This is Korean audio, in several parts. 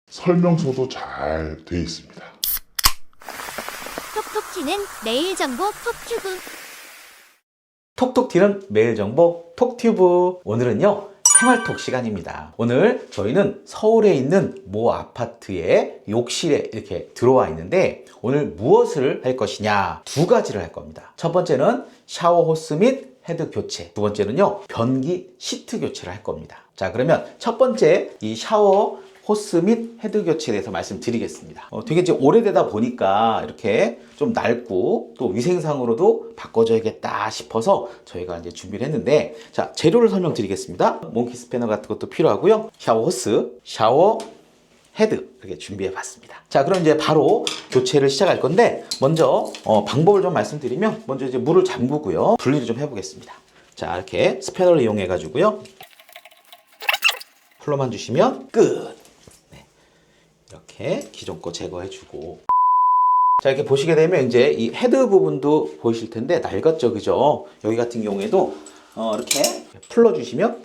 설명서도 잘 돼 있습니다. 톡톡 튀는 내일 정보 톡튜브. 톡톡 튀는 매일 정보 톡튜브. 오늘은요 생활톡 시간입니다. 오늘 저희는 서울에 있는 모 아파트의 욕실에 이렇게 들어와 있는데 오늘 무엇을 할 것이냐, 두 가지를 할 겁니다. 첫 번째는 샤워 호스 및 헤드 교체, 두 번째는요 변기 시트 교체를 할 겁니다. 자, 그러면 첫 번째 이 샤워 호스 및 헤드 교체에 대해서 말씀드리겠습니다. 되게 이제 오래되다 보니까 이렇게 좀 낡고 또 위생상으로도 바꿔줘야겠다 싶어서 저희가 이제 준비를 했는데, 자, 재료를 설명드리겠습니다. 몽키 스패너 같은 것도 필요하고요. 샤워 호스, 샤워 헤드 이렇게 준비해 봤습니다. 자, 그럼 이제 바로 교체를 시작할 건데, 먼저 방법을 좀 말씀드리면, 먼저 이제 물을 잠그고요. 분리를 좀 해보겠습니다. 자, 이렇게 스패너를 이용해 가지고요. 풀러만 주시면 끝. 이렇게 기존 거 제거해주고, 자, 이렇게 보시게 되면 이제 이 헤드 부분도 보이실 텐데 낡았죠, 그죠? 여기 같은 경우에도 이렇게 풀러주시면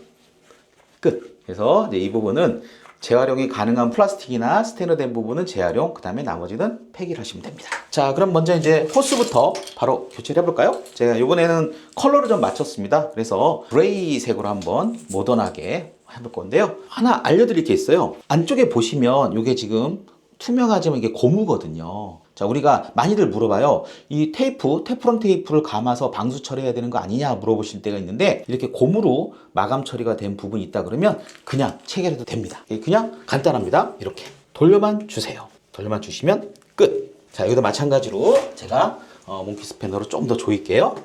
끝. 그래서 이제 이 부분은 재활용이 가능한 플라스틱이나 스테인으로 된 부분은 재활용, 그 다음에 나머지는 폐기를 하시면 됩니다. 자, 그럼 먼저 이제 호스부터 바로 교체를 해볼까요? 제가 이번에는 컬러를 좀 맞췄습니다. 그래서 그레이 색으로 한번 모던하게 해볼 건데요. 하나 알려드릴 게 있어요. 안쪽에 보시면 이게 지금 투명하지만 이게 고무거든요. 자, 우리가 많이들 물어봐요. 이 테이프, 테프론 테이프를 감아서 방수 처리해야 되는 거 아니냐 물어보실 때가 있는데, 이렇게 고무로 마감 처리가 된 부분이 있다 그러면 그냥 체결해도 됩니다. 그냥 간단합니다. 이렇게 돌려만 주세요. 돌려만 주시면 끝. 자, 여기도 마찬가지로 제가 몽키 스패너로 좀 더 조일게요.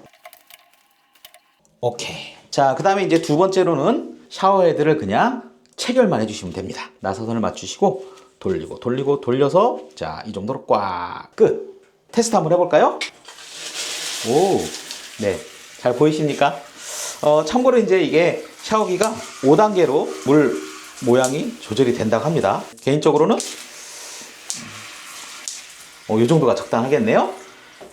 오케이. 자, 그 다음에 이제 두 번째로는 샤워 헤드를 그냥 체결만 해주시면 됩니다. 나사선을 맞추시고 돌리고 돌리고 돌려서, 자, 이 정도로 꽉 끝. 테스트 한번 해볼까요? 오, 네, 잘 보이십니까? 참고로 이제 이게 샤워기가 5단계로 물 모양이 조절이 된다고 합니다. 개인적으로는 이 정도가 적당하겠네요.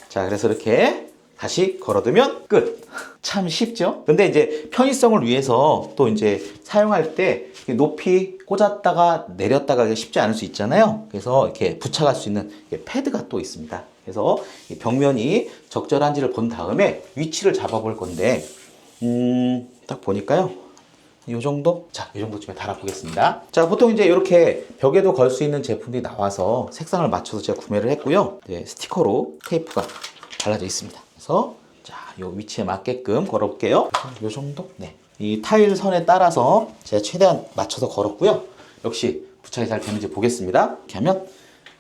자, 그래서 이렇게 다시 걸어두면 끝. 참 쉽죠? 근데 이제 편의성을 위해서 또 이제 사용할 때 높이 꽂았다가 내렸다가 쉽지 않을 수 있잖아요. 그래서 이렇게 부착할 수 있는 패드가 또 있습니다. 그래서 이 벽면이 적절한지를 본 다음에 위치를 잡아볼 건데, 딱 보니까요. 이 정도? 자, 이 정도쯤에 달아보겠습니다. 자, 보통 이제 이렇게 벽에도 걸 수 있는 제품들이 나와서 색상을 맞춰서 제가 구매를 했고요. 네, 스티커로 테이프가 발라져 있습니다. 그래서 자, 요 위치에 맞게끔 걸어볼게요. 요 정도? 네. 이 타일 선에 따라서 제가 최대한 맞춰서 걸었고요. 역시 부착이 잘 되는지 보겠습니다. 이렇게 하면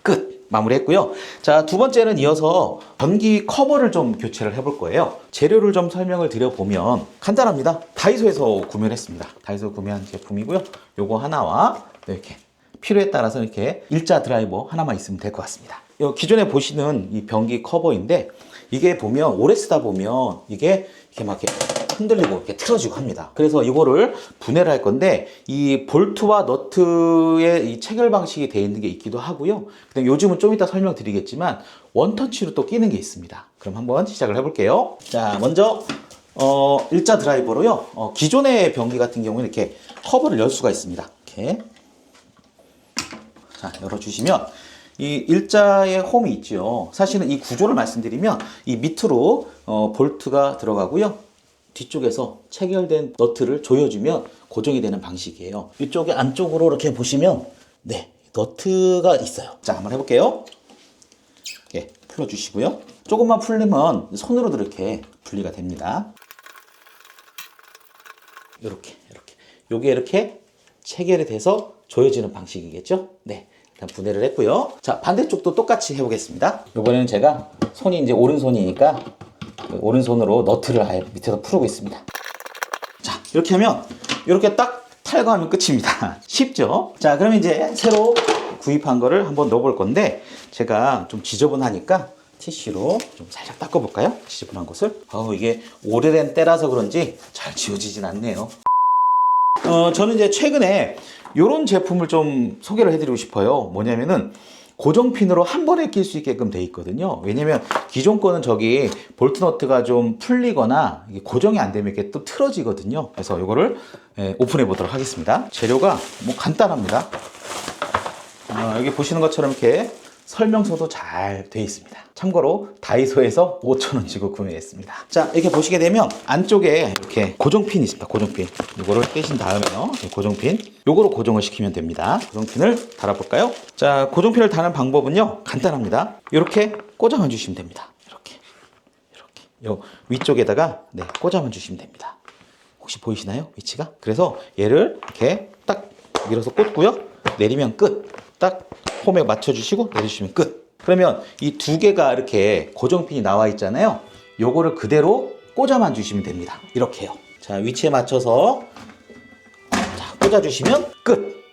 끝. 마무리했고요. 자, 두 번째는 이어서 변기 커버를 좀 교체를 해볼 거예요. 재료를 좀 설명을 드려보면 간단합니다. 다이소에서 구매를 했습니다. 다이소 구매한 제품이고요. 요거 하나와 이렇게 필요에 따라서 이렇게 일자 드라이버 하나만 있으면 될 것 같습니다. 기존에 보시는 이 변기 커버인데, 이게 보면 오래 쓰다 보면 이게 이렇게 막 이렇게 흔들리고 이렇게 틀어지고 합니다. 그래서 이거를 분해를 할 건데, 이 볼트와 너트의 이 체결 방식이 되어 있는 게 있기도 하고요. 근데 요즘은 좀 이따 설명드리겠지만 원터치로 또 끼는 게 있습니다. 그럼 한번 시작을 해볼게요. 자, 먼저 일자 드라이버로요. 기존의 변기 같은 경우는 이렇게 커버를 열 수가 있습니다. 이렇게. 자, 열어주시면 이 일자의 홈이 있죠. 사실은 이 구조를 말씀드리면 이 밑으로 볼트가 들어가고요. 뒤쪽에서 체결된 너트를 조여주면 고정이 되는 방식이에요. 이쪽에 안쪽으로 이렇게 보시면 네, 너트가 있어요. 자, 한번 해볼게요. 이렇게 풀어주시고요. 조금만 풀리면 손으로도 이렇게 분리가 됩니다. 이렇게 요게 이렇게 체결이 돼서 조여지는 방식이겠죠. 네, 일단 분해를 했고요. 자, 반대쪽도 똑같이 해보겠습니다. 이번에는 제가 손이 이제 오른손이니까 오른손으로 너트를 아예 밑에서 풀고 있습니다. 자, 이렇게 하면 이렇게 딱 탈거하면 끝입니다. 쉽죠? 자, 그럼 이제 새로 구입한 거를 한번 넣어볼 건데, 제가 좀 지저분하니까 티슈로 좀 살짝 닦아볼까요? 지저분한 곳을. 이게 오래된 때라서 그런지 잘 지워지진 않네요. 저는 이제 최근에 이런 제품을 좀 소개를 해드리고 싶어요. 뭐냐면은 고정핀으로 한 번에 낄 수 있게끔 돼 있거든요. 왜냐면 기존 거는 저기 볼트 너트가 좀 풀리거나 이게 고정이 안 되면 이렇게 또 틀어지거든요. 그래서 이거를 오픈해 보도록 하겠습니다. 재료가 뭐 간단합니다. 여기 보시는 것처럼 이렇게 설명서도 잘 돼 있습니다. 참고로 다이소에서 5,000원 주고 구매했습니다. 자, 이렇게 보시게 되면 안쪽에 이렇게 고정핀이 있습니다. 고정핀. 이거를 떼신 다음에요. 고정핀. 요거로 고정을 시키면 됩니다. 고정핀을 달아볼까요? 자, 고정핀을 다는 방법은요. 간단합니다. 이렇게 꽂아만 주시면 됩니다. 이렇게. 요 위쪽에다가 꽂아만 주시면 됩니다. 혹시 보이시나요? 위치가? 그래서 얘를 이렇게 딱 밀어서 꽂고요. 내리면 끝. 딱 홈에 맞춰주시고 내려주시면 끝. 그러면 이 두 개가 이렇게 고정핀이 나와 있잖아요. 요거를 그대로 꽂아만 주시면 됩니다. 이렇게요. 자, 위치에 맞춰서 자, 꽂아주시면 끝.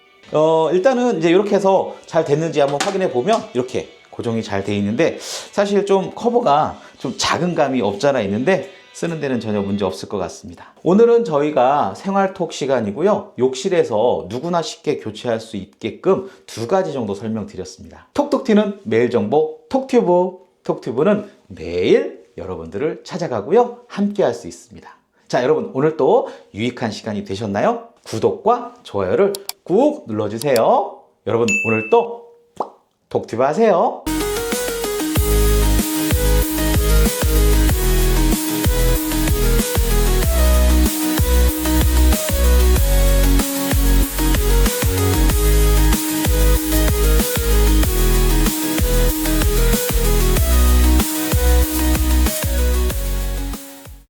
일단은 이제 이렇게 해서 잘 됐는지 한번 확인해 보면 이렇게 고정이 잘 돼 있는데 사실 좀 커버가 좀 작은 감이 없잖아 있는데 쓰는 데는 전혀 문제 없을 것 같습니다. 오늘은 저희가 생활톡 시간이고요. 욕실에서 누구나 쉽게 교체할 수 있게끔 두 가지 정도 설명드렸습니다. 톡톡 튀는 매일 정보 톡튜브. 톡튜브는 매일 여러분들을 찾아가고요. 함께 할 수 있습니다. 자, 여러분 오늘 또 유익한 시간이 되셨나요? 구독과 좋아요를 꾹 눌러주세요. 여러분 오늘 또 톡튜브 하세요.